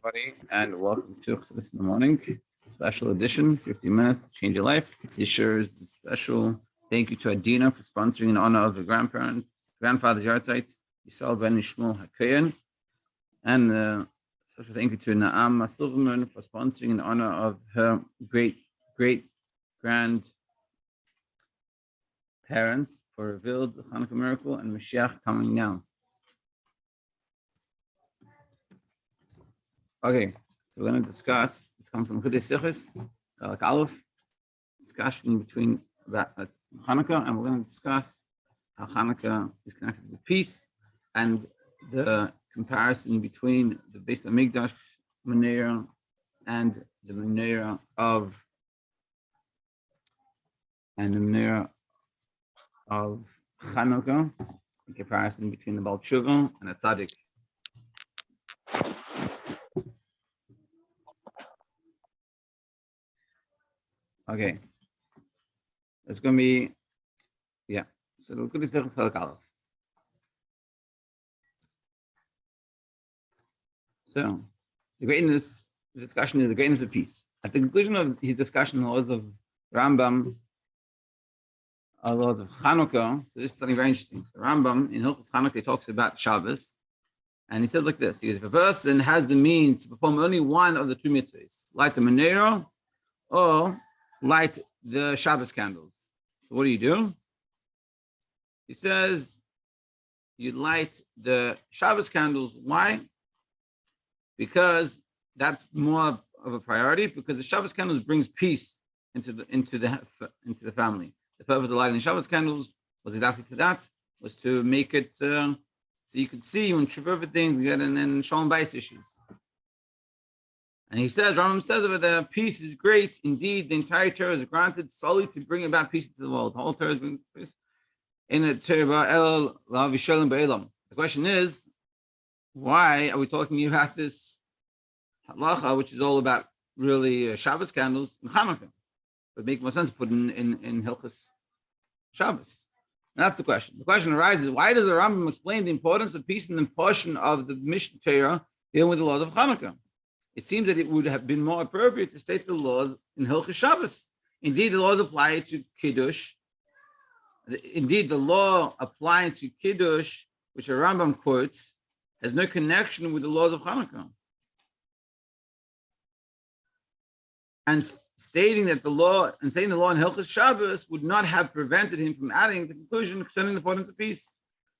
everybody, and welcome to Chassidus in the morning. Special edition, 50 minutes, change your life. Yisroel is special. Thank you to Adina for sponsoring in honor of the grandfather's yahrzeit, Yisroel ben haKohen. And special thank you to Naama Silverman for sponsoring in honor of her great grandparents for revealed the Chanuka miracle and Mashiach coming now. Okay, so we're going to discuss, it's come from zechus, like Aleph, discussion between that Chanuka, and we're going to discuss how Chanuka is connected with peace and the comparison between the beis hamikdash menorah and the menorah of Chanuka, in comparison between the Baal Tshuva and a tzaddik. Okay, it's going to be, so look at this Aleph. So, the discussion is the greatness of peace. At the conclusion of his discussion, the laws of Rambam, the laws of Chanuka, so this is something very interesting. So Rambam, in Hilchos Chanuka, talks about Shabbos, and he says like this, he says, if a person has the means to perform only one of the two mitzvahs, light the menorah, or light the Shabbos candles. So what do? He says you light the Shabbos candles. Why? Because that's more of a priority. Because the Shabbos candles brings peace into the family. The purpose of lighting Shabbos candles was exactly to that, was to make it so you could see when trip over things, and then shalom beis issues. And he says, Rambam says over there, peace is great. Indeed, the entire Torah is granted solely to bring about peace into the world. The whole Torah is bringing peace. In the Torah, the question is, why are we talking about this halacha, which is all about really Shabbos candles and Chanuka? It would make more sense to put in Hilchos Shabbos. And that's the question. The question arises, why does the Rambam explain the importance of peace in the portion of the Mishnah Torah dealing with the laws of Chanuka? It seems that it would have been more appropriate to state the laws in Hilchos Shabbos. Indeed, the laws apply to Kiddush. Indeed, the law applying to Kiddush, which the Rambam quotes, has no connection with the laws of Chanuka. And stating the law in Hilchos Shabbos would not have prevented him from adding the conclusion concerning the importance of peace.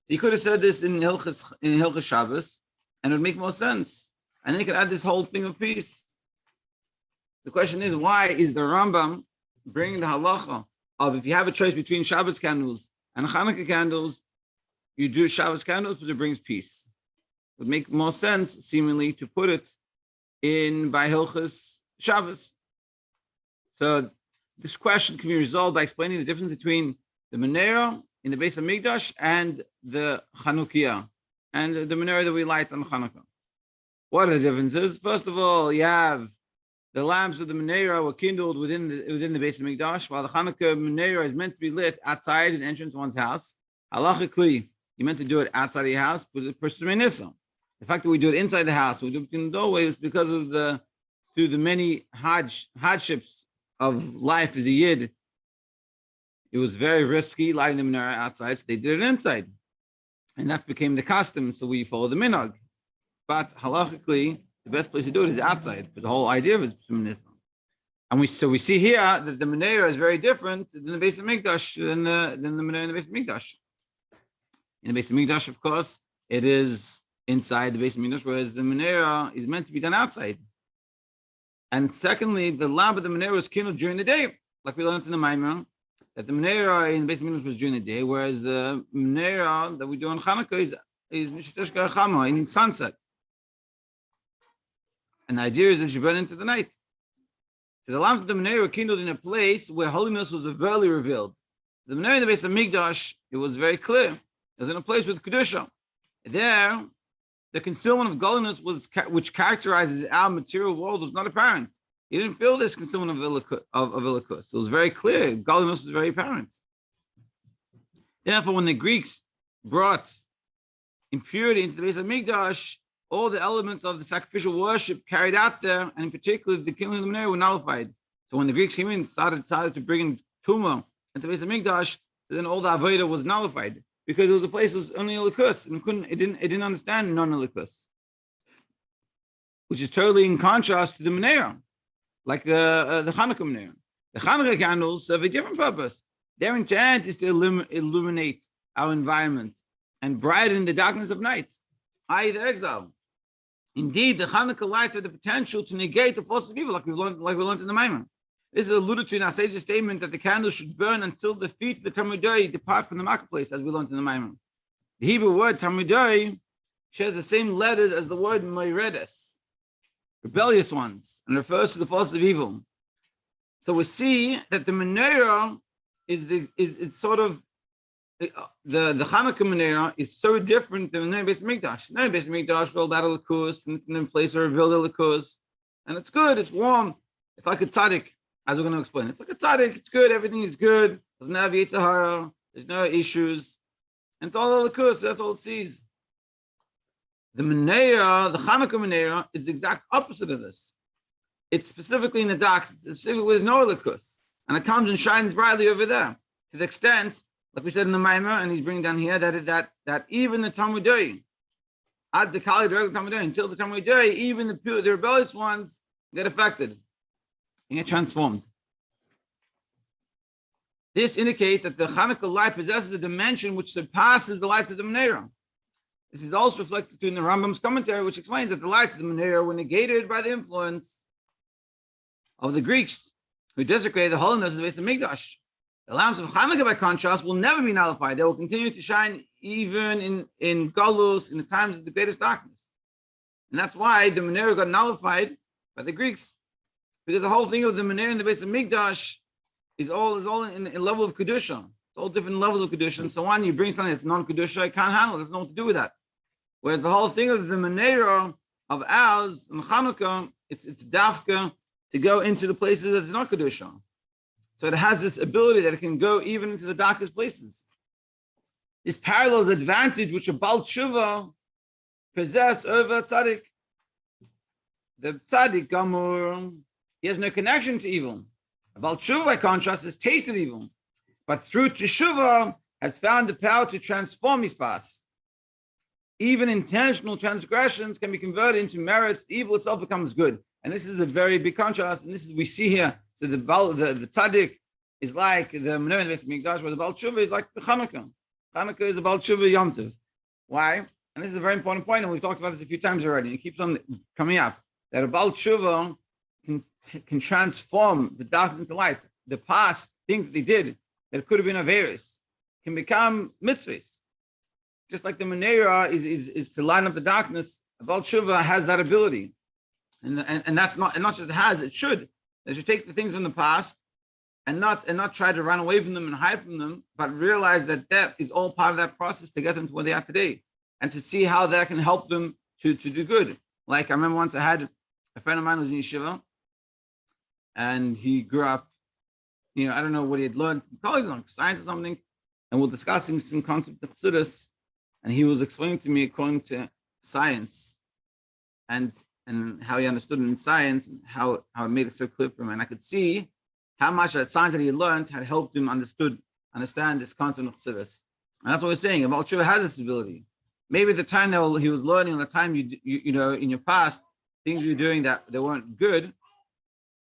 He could have said this in Hilchos Shabbos, and it would make more sense. And then you can add this whole thing of peace. The question is, why is the Rambam bringing the halacha of if you have a choice between Shabbos candles and Chanukah candles, you do Shabbos candles because it brings peace? It would make more sense, seemingly, to put it in by Hilchos Shabbos. So this question can be resolved by explaining the difference between the menorah in the beis hamikdash and the Chanukiah, and the menorah that we light on Chanukah. What are the differences? First of all, you have the lamps of the menorah were kindled within the beis hamikdash, while the Chanukah menorah is meant to be lit outside an entrance to one's house. Halachically, you meant to do it outside of your house, but the fact that we do it inside the house, we do it between the doorways, because of through the many hardships of life as a yid. It was very risky lighting the menorah outside, so they did it inside, and that became the custom. So we follow the minhag. But halachically, the best place to do it is outside. But the whole idea of it is shleimah. And we see here that the menorah is very different than the beis hamikdash than the menorah in the beis hamikdash. In the beis hamikdash, of course, it is inside the beis hamikdash, whereas the menorah is meant to be done outside. And secondly, the lamp of the menorah was kindled during the day, like we learned in the Maimon, that the menorah in the beis hamikdash was during the day, whereas the menorah that we do on Chanukah is in sunset. And the idea is that you burn into the night. So the lamps of the menorah were kindled in a place where holiness was very revealed. The menorah in the beis hamikdash, it was very clear. It was in a place with kedusha. There, the concealment of godliness which characterizes our material world was not apparent. You didn't feel this concealment of illikus. It was very clear. Godliness was very apparent. Therefore, when the Greeks brought impurity into the beis hamikdash, all the elements of the sacrificial worship carried out there, and in particular the killing of the menorah, were nullified. So when the Greeks came in, decided to bring in tumah into the beis hamikdash, then all the avodah was nullified because it was a place that was only elikus, and it didn't understand non-elikus, which is totally in contrast to the menorah, like the Chanuka menorah. The Chanuka candles serve a different purpose. Their intent is to illuminate our environment and brighten the darkness of night, i.e. the exile. Indeed, the Chanuka lights have the potential to negate the forces of evil, like we learned in the Maimon. This is alluded to in our sage's statement that the candles should burn until the feet of the Talmudai depart from the marketplace, as we learned in the Maimon. The Hebrew word Talmudai shares the same letters as the word Moiredes, rebellious ones, and refers to the forces of evil. So we see that the menorah is sort of the Chanuka menorah is so different than the beis hamikdash. The beis hamikdash rolled out of likus and in place of revealed the likus, and it's good, it's warm, it's like a tzaddik, as we're going to explain. It's like a tzaddik, it's good, everything is good, doesn't have yetzer hara, there's no issues, and it's all the likus, that's all it sees. The menorah, the Chanuka menorah, is the exact opposite of this. It's specifically in the dark, specifically with no likus, and it comes and shines brightly over there, to the extent, like we said in the Maimah, and he's bringing down here that even the Talmudai, at the Kali Talmudai, until the Talmudai, even the rebellious ones get affected and get transformed. This indicates that the Chanuka light possesses a dimension which surpasses the lights of the menorah. This is also reflected in the Rambam's commentary, which explains that the lights of the menorah were negated by the influence of the Greeks, who desecrated the holiness of the beis hamikdash. The lamps of Chanuka, by contrast, will never be nullified. They will continue to shine even in Galus, in the times of the greatest darkness. And that's why the menorah got nullified by the Greeks, because the whole thing of the menorah in the beis hamikdash is all in level of kedusha. It's all different levels of kedusha. And so on, you bring something that's non-kedusha, I can't handle it. There's nothing to do with that. Whereas the whole thing of the menorah of ours and Chanuka, it's dafka to go into the places that's not kedusha. So it has this ability that it can go even into the darkest places. This parallels the advantage which a Baal Tshuva possess over a tzaddik. The tzaddik, Gamur, he has no connection to evil. A Baal Tshuva, by contrast, has tasted evil, but through Teshuvah has found the power to transform his past. Even intentional transgressions can be converted into merits. The evil itself becomes good. And this is a very big contrast. And this is we see here. So the tzaddik is like the menorah in the beis hamikdash, where the Baal Tshuva is like the Chanuka. Chanuka is the Baal Tshuva Yom Tov. Why? And this is a very important point, and we've talked about this a few times already. And it keeps on coming up that a Baal Tshuva can transform the darkness into light. The past things that they did that could have been averis can become mitzvahs. Just like the menorah is to line up the darkness, a Baal Tshuva has that ability, and that's not just it has, it should. They should take the things from the past and not try to run away from them and hide from them, but realize that is all part of that process to get them to where they are today, and to see how that can help them to do good. Like I remember once I had a friend of mine who was in yeshiva, and he grew up, I don't know what he had learned from college on science or something, and we're discussing some concept of Chassidus, and he was explaining to me according to science and how he understood it in science, and how it made it so clear for him. And I could see how much that science that he had learned had helped him understand this concept of Chassidus. And that's what we're saying. Baal Tshuva has this ability. Maybe at the time that he was learning, the time you know in your past, things you were doing that they weren't good,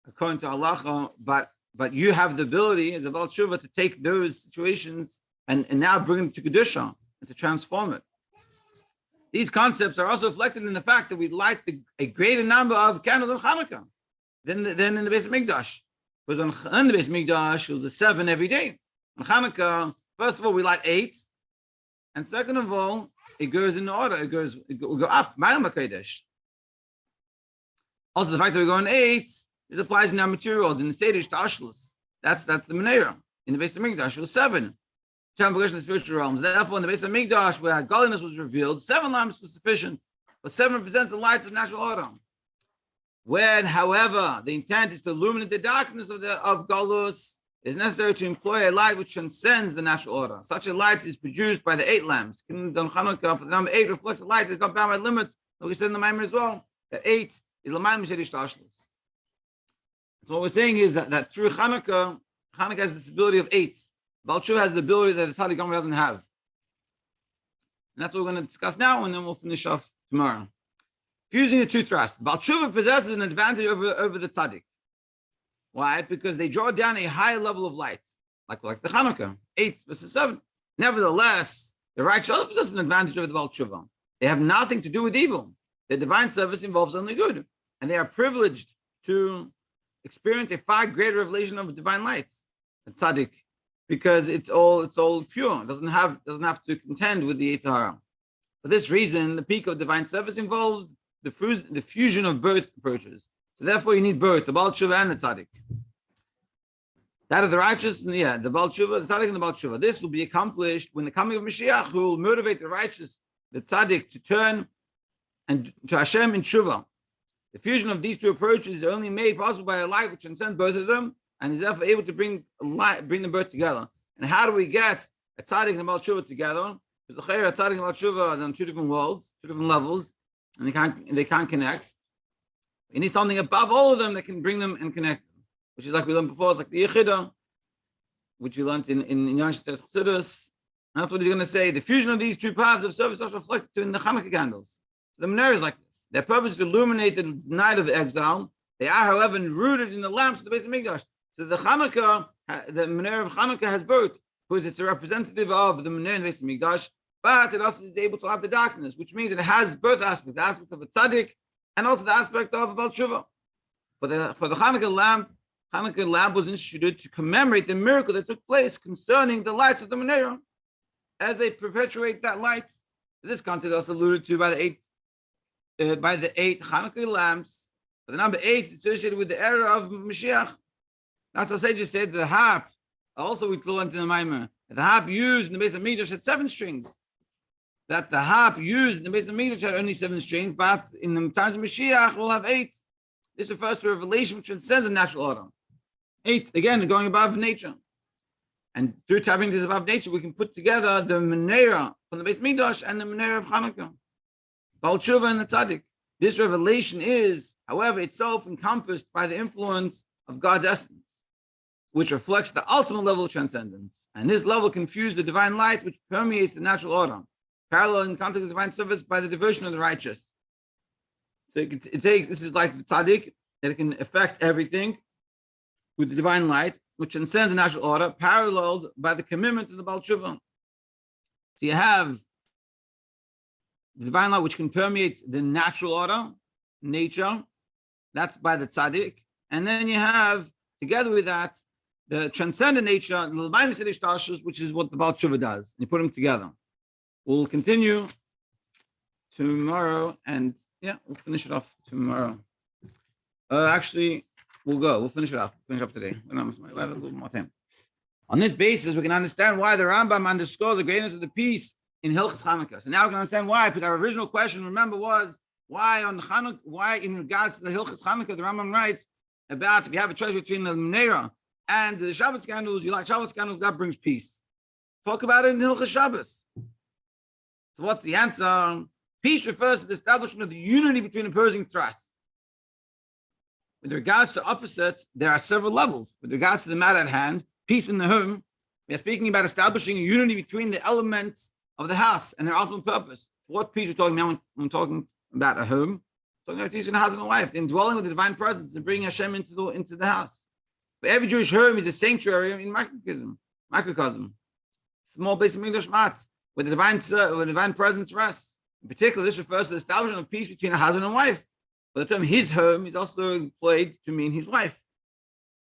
according to Allah, but you have the ability as a Baal Tshuva to take those situations and now bring them to Kedusha and to transform it. These concepts are also reflected in the fact that we light a greater number of candles on Chanuka than in the beis hamikdash. Because in the beis hamikdash, it was 7 every day. On Chanuka, first of all, we light 8, and second of all, it goes in order. It will go up. Also, the fact that we go on 8, this applies in our material in the Sedish to Ashlus. That's the menorah. In the beis hamikdash, it was 7. In the spiritual realms. Therefore, in the beis hamikdash, where godliness was revealed, 7 lamps was sufficient, but 7 represents the light of natural order. When, however, the intent is to illuminate the darkness of Galus, it is necessary to employ a light which transcends the natural order. Such a light is produced by the 8 lamps. The number 8 reflects a light that is not bound by limits Like we said in the Maimer as well, that 8 is L'mayim Shelish Tashlis. So what we're saying is that through Chanuka has this ability of 8. Baal Tshuva has the ability that the Tzaddik Gomer doesn't have. And that's what we're going to discuss now, and then we'll finish off tomorrow. Fusing the two thrusts. Baal Tshuva possesses an advantage over the Tzaddik. Why? Because they draw down a higher level of light, like the Chanuka, 8 versus 7. Nevertheless, the righteous also possess an advantage over the Baal Tshuva. They have nothing to do with evil. Their divine service involves only good, and they are privileged to experience a far greater revelation of divine light, the Tzaddik, because it's all pure. It doesn't have to contend with the Yetzer Hara. For this reason, the peak of divine service involves the fusion of both approaches. So therefore, you need both the Baal Tshuva and the Tzaddik. That of the righteous, the Baal Tshuva, the Tzaddik and the Baal Tshuva. This will be accomplished when the coming of Mashiach, who will motivate the righteous, the Tzaddik, to turn and to Hashem in Tshuva. The fusion of these two approaches is only made possible by a light which transcends both of them, and is therefore able to bring them both together. And how do we get a Tzaddik and a Baal Tshuva together? Because the Tzaddik and Baal Tshuva are on two different worlds, two different levels, and they can't connect. You need something above all of them that can bring them and connect them, which is like we learned before. It's like the Yechidah, which we learned in Chassidus. That's what he's going to say. The fusion of these two paths of service is reflected in the Chanuka candles. The menorah is like this. Their purpose is to illuminate the night of exile. They are, however, rooted in the lamps of the beis hamikdash. So the Chanuka, the menorah of Chanuka has both, because it's a representative of the menorah in the beis hamikdash, but it also is able to have the darkness, which means it has both aspects, the aspect of a tzaddik and also the aspect of a Baal Tshuva. For the Chanuka lamp was instituted to commemorate the miracle that took place concerning the lights of the menorah, as they perpetuate that light. This concept is also alluded to by the eight Chanuka lamps. But the number 8 is associated with the era of Mashiach. That's what I just said. The harp, also we learned in the Maimer, the harp used in the beis hamikdash had 7 strings. That the harp used in the beis hamikdash had only 7 strings, but in the times of Mashiach will have 8. This refers to a revelation which transcends the natural order. 8, again, going above nature. And through tapping this above nature, we can put together the menorah from the beis hamikdash and the menorah of Chanuka, Baal Tshuva and the Tzaddik. This revelation is, however, itself encompassed by the influence of God's essence, which reflects the ultimate level of transcendence. And this level can fuse the divine light which permeates the natural order, parallel in context of divine service by the devotion of the righteous. So it takes, this is like the Tzaddik, that it can affect everything with the divine light, which transcends the natural order, paralleled by the commitment of the Baal Tshuva. So you have the divine light which can permeate the natural order, nature, that's by the Tzaddik. And then you have, together with that, the transcendent nature, which is what the Baal Tshuva does. You put them together. We'll continue tomorrow, and we'll finish it off tomorrow. Actually, we'll finish it up. Finish up today. We have a little more time. On this basis, we can understand why the Rambam underscores the greatness of the peace in Hilchos Chanuka. So now we can understand why, because our original question, remember, was why in regards to the Hilchos Chanuka, the Rambam writes about if you have a choice between the menorah and the Shabbos candles, you like Shabbos candles, that brings peace. Talk about it in Hilchos Shabbos. So what's the answer? Peace refers to the establishment of the unity between opposing thrusts. With regards to opposites, there are several levels. With regards to the matter at hand, peace in the home, we are speaking about establishing a unity between the elements of the house and their ultimate purpose. What peace we're talking about when I'm talking about a home? I'm talking about peace in a husband and wife, in dwelling with the divine presence and bringing Hashem into the house. But every Jewish home is a sanctuary in microcosm. Small beis hamikdash mat, where the divine presence rests. In particular, this refers to the establishment of peace between a husband and wife. But the term his home is also employed to mean his wife.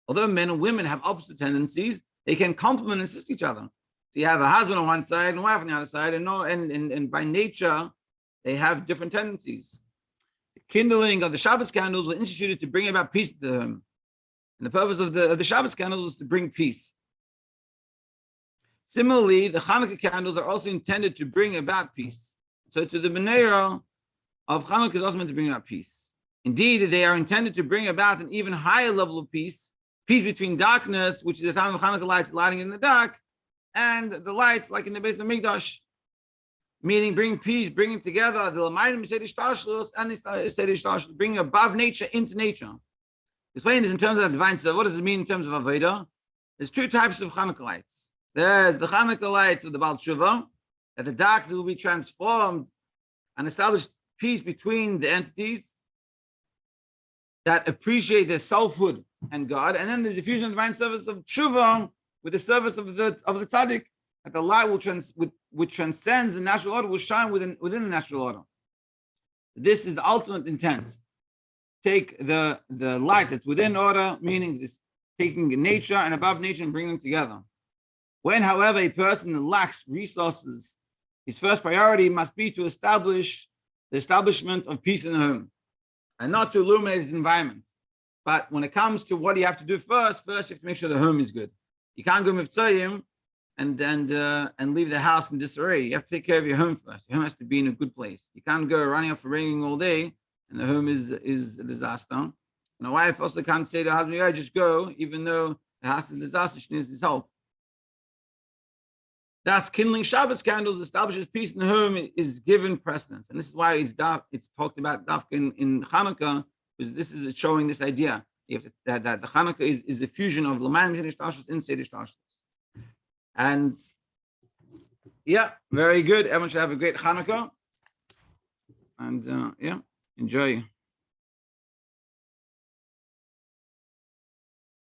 Although men and women have opposite tendencies, they can complement and assist each other. So you have a husband on one side and a wife on the other side, and by nature, they have different tendencies. The kindling of the Shabbos candles was instituted to bring about peace to them. And the purpose of the Shabbos candles was to bring peace. Similarly, the Chanukah candles are also intended to bring about peace. So to the menorah of Chanukah is also meant to bring about peace. Indeed, they are intended to bring about an even higher level of peace between darkness, which is the time of Chanukah lights lighting in the dark, and the lights like in the beis hamikdash. meaning bring peace, bringing together the Lamayim Seder Shtashlos and the Seder Shtashlos, bringing above nature into nature. Explain this in terms of the divine service. What does it mean in terms of Avodah? There's two types of Chanukah lights. There's the Chanukah lights of the Baal Tshuva, that the darks will be transformed and establish peace between the entities that appreciate their selfhood and God, and then the diffusion of divine service of Tshuva with the service of the tzaddik, that the light which transcends the natural order will shine within the natural order. This is the ultimate intent. Take the light that's within order, meaning this taking nature and above nature and bring them together. When, however, a person lacks resources, his first priority must be to establish the establishment of peace in the home, and not to illuminate his environment. But when it comes to what you have to do first you have to make sure the home is good. You can't go mivtzayim and leave the house in disarray. You have to take care of your home first. Your home has to be in a good place. You can't go running off for ringing all day and the home is a disaster. And a wife also can't say to her husband, "Yeah, just go," even though the house is a disaster. She needs his help. Thus, kindling Shabbos candles establishes peace in the home is given precedence, and this is why it's talked about in Chanuka, because this is showing this idea that the Chanuka is the fusion of Laman in Seder Shtashlos. And yeah, very good. Everyone should have a great Chanuka, and enjoy.